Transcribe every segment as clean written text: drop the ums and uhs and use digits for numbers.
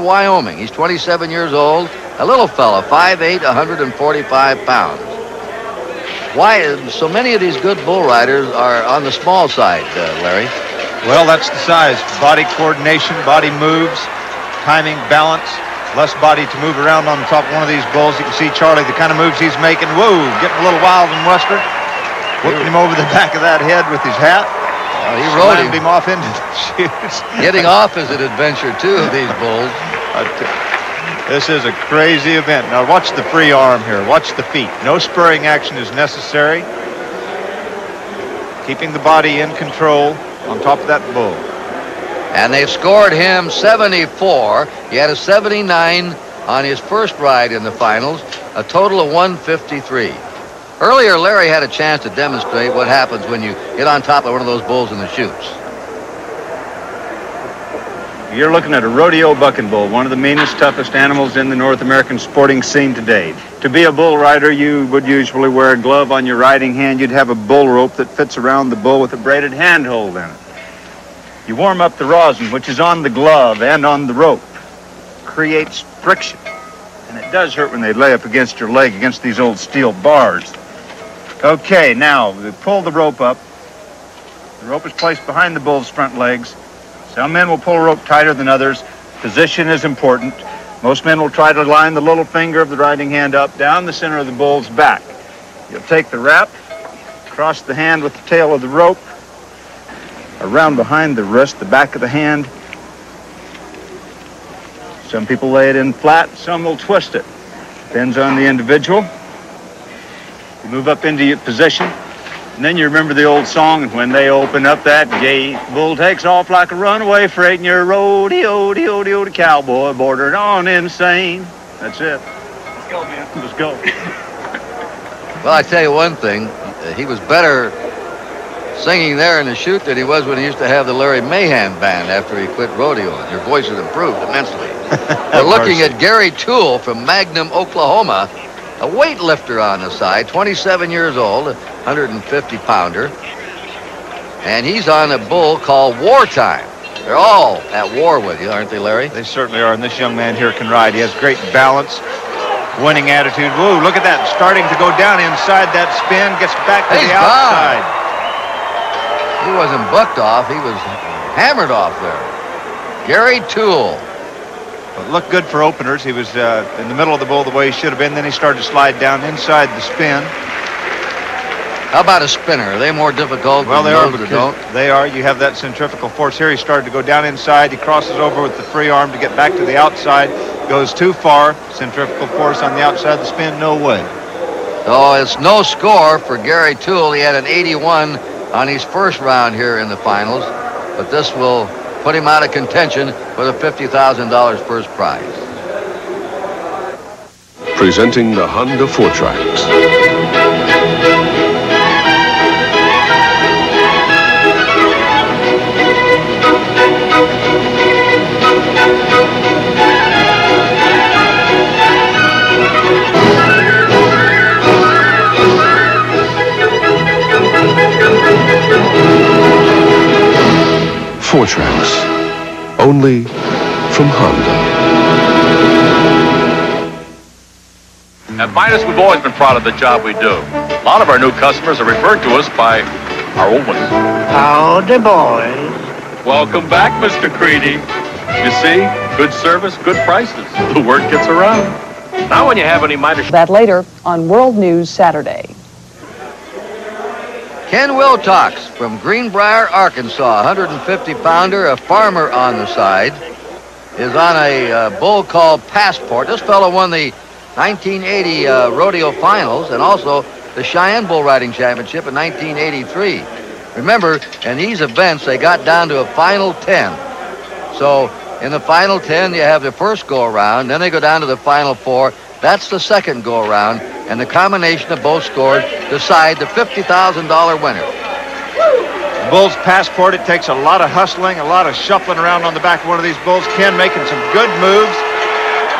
Wyoming. He's 27 years old, a little fella, 5'8", 145 pounds. Why so many of these good bull riders are on the small side, Larry? Well, that's the size. Body coordination, body moves, timing, balance, less body to move around on top of one of these bulls. You can see Charlie, the kind of moves he's making. Whoa, getting a little wild and western. Whipping him over the back of that head with his hat. He rode him off into the shoes. Getting off is an adventure, too, of these bulls. This is a crazy event. Now watch the free arm here. Watch the feet. No spurring action is necessary. Keeping the body in control on top of that bull. And they've scored him 74. He had a 79 on his first ride in the finals, a total of 153. Earlier, Larry had a chance to demonstrate what happens when you get on top of one of those bulls in the chutes. You're looking at a rodeo bucking bull, one of the meanest, toughest animals in the North American sporting scene today. To be a bull rider, you would usually wear a glove on your riding hand. You'd have a bull rope that fits around the bull with a braided handhold in it. You warm up the rosin, which is on the glove and on the rope. Creates friction. And it does hurt when they lay up against your leg, against these old steel bars. Okay, now, we pull the rope up. The rope is placed behind the bull's front legs. Some men will pull a rope tighter than others. Position is important. Most men will try to line the little finger of the riding hand up down the center of the bull's back. You'll take the wrap, cross the hand with the tail of the rope, around behind the wrist, the back of the hand. Some people lay it in flat, some will twist it. Depends on the individual. You move up into your position. And then you remember the old song, when they open up that gate, bull takes off like a runaway freight, and you're rodeo, the cowboy, bordered on insane. That's it. Let's go, man. Let's go. Well, I tell you one thing, he was better singing there in the chute than he was when he used to have the Larry Mahan band after he quit rodeoing. Your voice has improved immensely. We're looking at Gary Toole from Magnum, Oklahoma, a weightlifter on the side, 27 years old, 150-pounder. And he's on a bull called Wartime. They're all at war with you, aren't they, Larry? They certainly are, and this young man here can ride. He has great balance, winning attitude. Whoa, look at that, starting to go down inside that spin, gets back to the outside. He wasn't bucked off, he was hammered off there. Gary Toole. It looked good for openers. He was in the middle of the bull the way he should have been. Then he started to slide down inside the spin. How about a spinner? Are they more difficult well, than those that don't? They are. You have that centrifugal force here. He started to go down inside. He crosses over with the free arm to get back to the outside. Goes too far. Centrifugal force on the outside of the spin. No way. So it's no score for Gary Toole. He had an 81 on his first round here in the finals. But this will put him out of contention for the $50,000 first prize. Presenting the Honda 4Trax. Fortrax, only from Honda. At Midas, we've always been proud of the job we do. A lot of our new customers are referred to us by our old ones. Howdy, boys. Welcome back, Mr. Creedy. You see, good service, good prices. The word gets around. Now when you have any Midas... That later on World News Saturday. Ken WILCOX from Greenbrier, Arkansas, 150-pounder, a farmer on the side, is on a bull called Passport. This fellow won the 1980 rodeo finals and also the Cheyenne Bull Riding Championship in 1983. Remember, in these events, they got down to a final 10. So in the final 10, you have the first go-around, then they go down to the final 4. That's the second go-around, and the combination of both scores decide the $50,000 winner. Bull's Passport, it takes a lot of hustling, a lot of shuffling around on the back of one of these bulls. Ken making some good moves.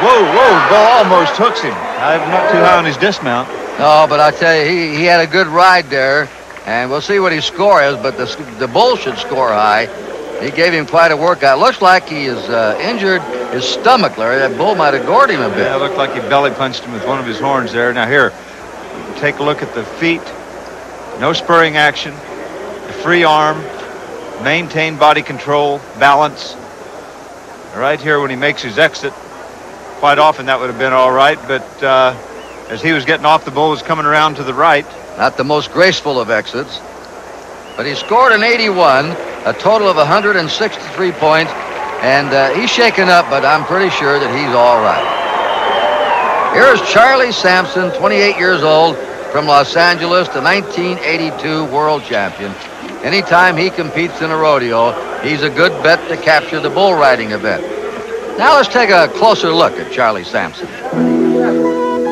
Whoa, the bull almost hooks him. I'm not too high on his dismount. No, but I tell you, he had a good ride there, and we'll see what his score is, but the bull should score high. He gave him quite a workout. Looks like he is injured his stomach, Larry. That bull might have gored him a bit. Yeah, it looked like he belly punched him with one of his horns there. Now here, take a look at the feet. No spurring action. The free arm. Maintain body control, balance. Right here when he makes his exit, quite often that would have been all right, but as he was getting off, the bull was coming around to the right. Not the most graceful of exits. But he scored an 81, a total of 163 points, and he's shaken up, but I'm pretty sure that he's all right. Here's Charlie Sampson, 28 years old, from Los Angeles, the 1982 world champion. Anytime he competes in a rodeo, he's a good bet to capture the bull riding event. Now let's take a closer look at Charlie Sampson.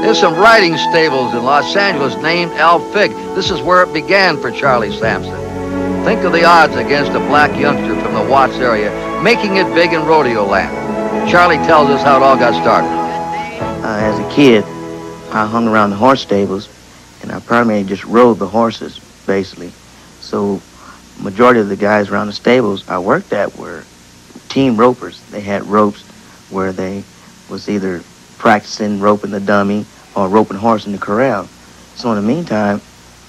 There's some riding stables in Los Angeles named Al Fig. This is where it began for Charlie Sampson. Think of the odds against a black youngster from the Watts area, making it big in rodeo land. Charlie tells us how it all got started. As a kid, I hung around the horse stables, and I primarily just rode the horses, basically. So majority of the guys around the stables I worked at were team ropers. They had ropes where they was either practicing roping the dummy or roping horse in the corral. So in the meantime,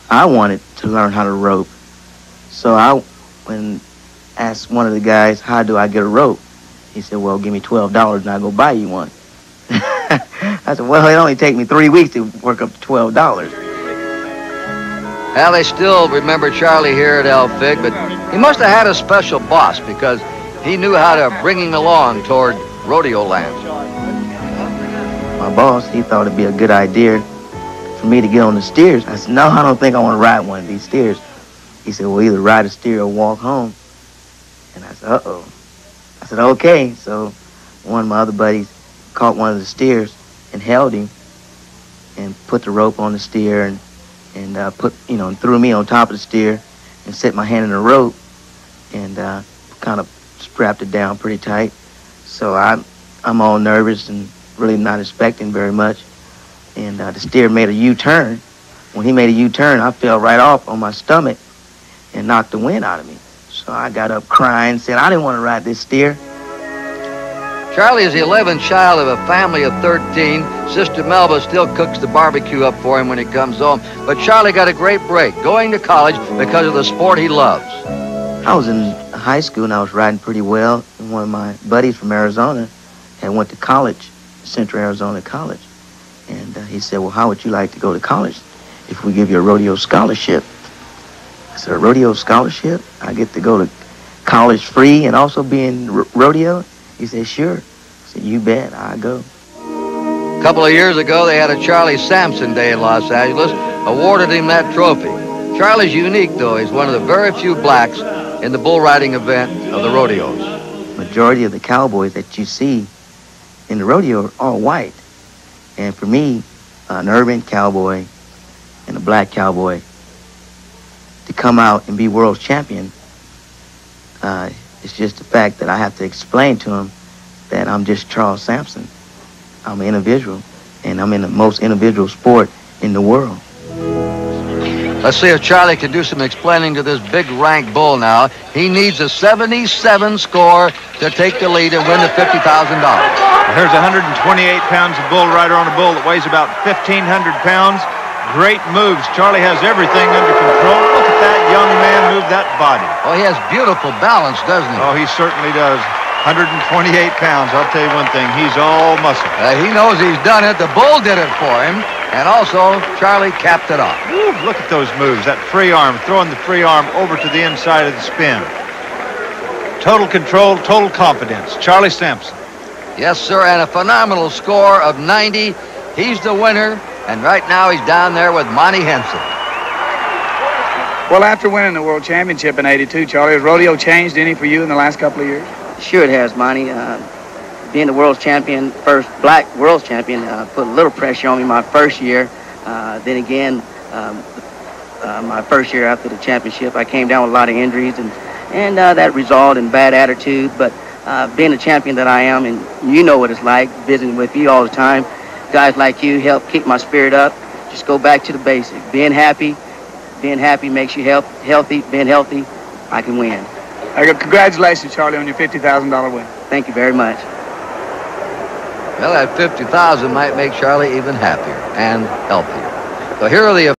I wanted to learn how to rope. So I asked one of the guys, how do I get a rope? He said, well, give me $12 and I'll go buy you one. I said, well, it only take me 3 weeks to work up to $12. Well, they still remember Charlie here at El Fig, but he must have had a special boss because he knew how to bring him along toward rodeo land. My boss, he thought it'd be a good idea for me to get on the steers. I said, no, I don't think I want to ride one of these steers. He said, well, either ride a steer or walk home. And I said, uh-oh. I said, okay. So one of my other buddies caught one of the steers and held him and put the rope on the steer and threw me on top of the steer and set my hand in the rope and kind of strapped it down pretty tight. So I'm all nervous and really not expecting very much. And the steer made a U-turn. When he made a U-turn, I fell right off on my stomach and knocked the wind out of me. So I got up crying, said I didn't want to ride this steer. Charlie is the 11th child of a family of 13. Sister Melba still cooks the barbecue up for him when he comes home. But Charlie got a great break, going to college because of the sport he loves. I was in high school and I was riding pretty well. And one of my buddies from Arizona had went to college, Central Arizona College. And he said, well, how would you like to go to college if we give you a rodeo scholarship? I said, a rodeo scholarship? I get to go to college free and also be in rodeo? He said, sure. I said, you bet, I'll go. A couple of years ago, they had a Charlie Sampson Day in Los Angeles, awarded him that trophy. Charlie's unique, though. He's one of the very few blacks in the bull riding event of the rodeos. Majority of the cowboys that you see in the rodeo are all white. And for me, an urban cowboy and a black cowboy, to come out and be world champion, it's just the fact that I have to explain to him that I'm just Charles Sampson. I'm an individual, and I'm in the most individual sport in the world. Let's see if Charlie can do some explaining to this big rank bull now. He needs a 77 score to take the lead and win the $50,000. Here's 128 pounds of bull rider on a bull that weighs about 1,500 pounds. Great moves. Charlie has everything under control. Look at that young man move that body. Oh, he has beautiful balance, doesn't he? Oh, he certainly does. 128 pounds. I'll tell you one thing. He's all muscle. He knows he's done it. The bull did it for him. And also, Charlie capped it off. Woo, look at those moves. That free arm, throwing the free arm over to the inside of the spin. Total control, total confidence. Charlie Sampson. Yes, sir, and a phenomenal score of 90. He's the winner. And right now he's down there with Monty Henson. Well, after winning the World Championship in '82, Charlie, has rodeo changed any for you in the last couple of years? Sure it has, Monty. Being the world champion, first black world champion, put a little pressure on me my first year. Then again, my first year after the championship, I came down with a lot of injuries, and that resulted in bad attitude. But being the champion that I am, and you know what it's like, visiting with you all the time, guys like you help keep my spirit up. Just go back to the basics. Being happy makes you healthy. Being healthy, I can win. Congratulations, Charlie, on your $50,000 win. Thank you very much. Well, that $50,000 might make Charlie even happier and healthier. So here are the